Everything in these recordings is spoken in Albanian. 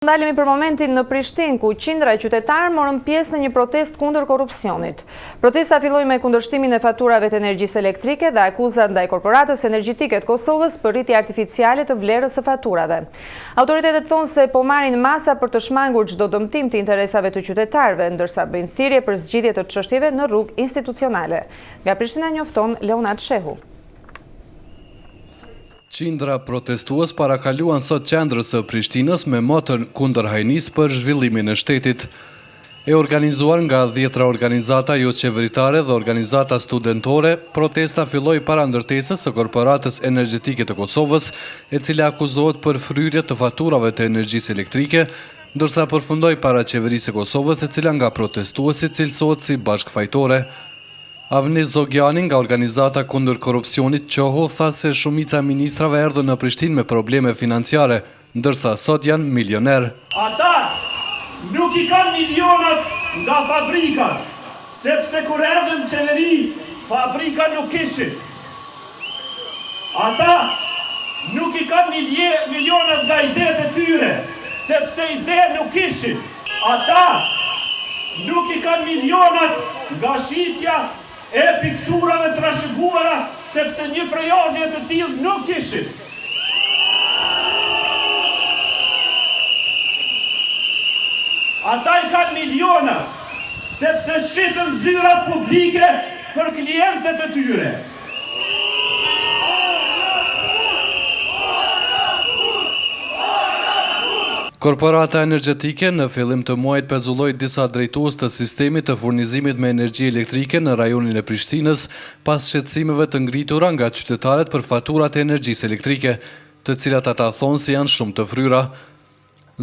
ndalemi për momentin në Prishtinë, ku qindra e qytetarë morën pjesë në një protestë kundër korrupsionit. Protesta filloi me kundërshtimin e faturave të energjisë elektrike dhe akuzat ndaj korporatës energjetike të Kosovës për rritje artificiale të vlerës së faturave. Autoritetet thonë se po marrin masa për të shmangur çdo dëmtim të interesave të qytetarëve, ndërsa bëjnë thirrje për zgjidhje të çështjeve në rrugë institucionale. Nga Prishtina njofton Leonard Shehu. Qindra protestues parakaluan sot qendrës së Prishtinës me motën kundër hajnisë për zhvillimin e shtetit. E organizuar nga 10 organizata jo qeveritare dhe organizata studentore, protesta filloi para ndërtesës së korporatës energjetike të Kosovës, e cila akuzohet për fryrje të faturave të energjisë elektrike, ndërsa përfundoi para qeverisë së Kosovës, e cila nga protestuesit cilësohet si bashkëfajtore. Avnis Zogjani nga organizata kundër korrupsionit qohu tha se shumica ministrave erdhën në Prishtinë me probleme financiare, ndërsa sot janë milioner. Ata nuk i kanë milionat nga fabrikat, sepse kur erdhën në qeveri, fabrika nuk ishin. Ata nuk i kanë milionat nga idetë e tyre, sepse ide nuk ishin. Ata nuk i kanë milionat nga shitja e pikturave të trashëguara, sepse një prejodhje të tillë nuk ishin. Ata i kanë miliona, sepse shitën zyrat publike për klientët e tyre. Korporata energjetike në fillim të muajit pezulloi disa drejtues të sistemit të furnizimit me energji elektrike në rajonin e Prishtinës pas shqetësimeve të ngritura nga qytetarët për faturat e energjisë elektrike, të cilat ata thonë se janë shumë të fryra.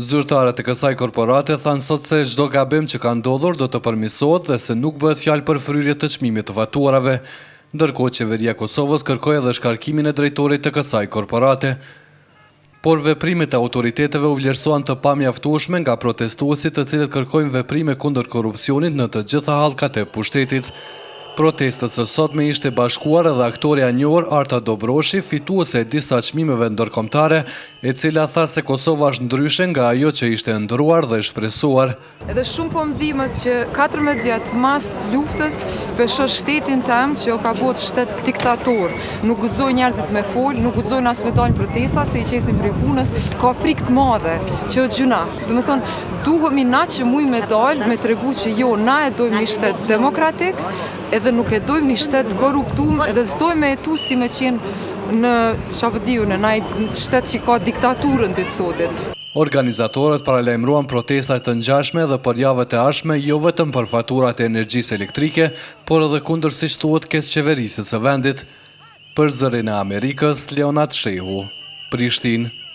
Zyrtarët e kësaj korporate thanë sot se çdo gabim që ka ndodhur do të përmirësohet dhe se nuk bëhet fjalë për fryrje të çmimit të faturave, ndërkohë qeveria e Kosovës kërkoi edhe shkarkimin e drejtorit të kësaj korporate. Por veprimet e autoriteteve u vlerësuan të pamjaftueshme nga protestuesit, të cilët kërkojnë veprime kundër korrupsionit në të gjitha hallkat e pushtetit. Protestës së sotme ishte bashkuar edhe aktoreja e njohur Arta Dobroshi, fituese e disa çmimeve ndërkombëtare, e cila tha se Kosova është ndryshe nga ajo që ishte ëndrruar dhe shpresuar. Edhe shumë po më dhimbet që 14 vjet mas luftës peshon shtetin tëm që o ka bërë shtet diktator. Nuk guxojnë njerëzit me fol, nuk guxojnë as me dalë protesta se i qesin prej punës, ka frikë të madhe që o gjuna. Domethënë duhemi na që muj me dalë me tregu që jo, na e dojmë një shtet demokratik, edhe nuk e dojmë një shtet korruptum, edhe s'dojmë me jetu si me qenë në në shtet që ka diktaturën ditë sotit. Organizatorët paralajmëruan protestat të ngjashme dhe për javët e ardhshme jo vetëm për faturat e energjisë elektrike, por edhe kundër, siç thuhet, keqçeverisjes së vendit. Për Zërin e Amerikës, Leonard Shehu, Prishtinë.